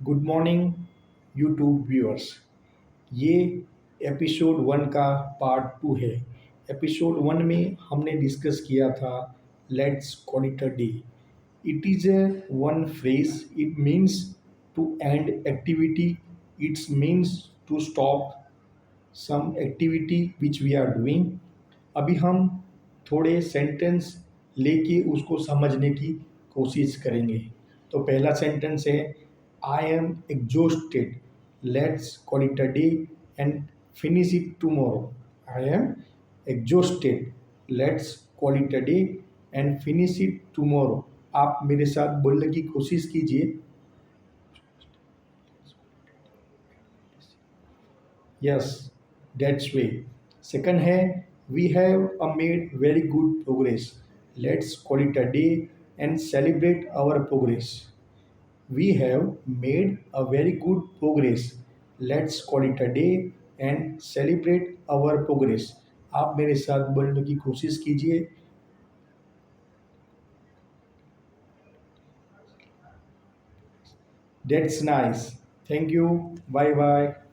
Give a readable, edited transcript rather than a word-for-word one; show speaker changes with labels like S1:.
S1: Good morning YouTube viewers. ये episode 1 का part 2 है। एपिसोड 1 में हमने डिस्कस किया था let's call it a day. It is a one phrase, it means to end activity, it's means to stop some activity which we are doing. अभी हम थोड़े सेंटेंस लेके उसको समझने की कोशिश करेंगे। तो पहला सेंटेंस है I am exhausted, let's call it a day and finish it tomorrow. I am exhausted, let's call it a day and finish it tomorrow. आप मेरे साथ बोलने की कोशिश कीजिए। Yes, that's way. Second है we have made very good progress. Let's call it a day and celebrate our progress. We have made a very good progress. Let's call it a day and celebrate our progress. आप मेरे साथ बोलने की कोशिश कीजिए। That's nice. Thank you. Bye bye.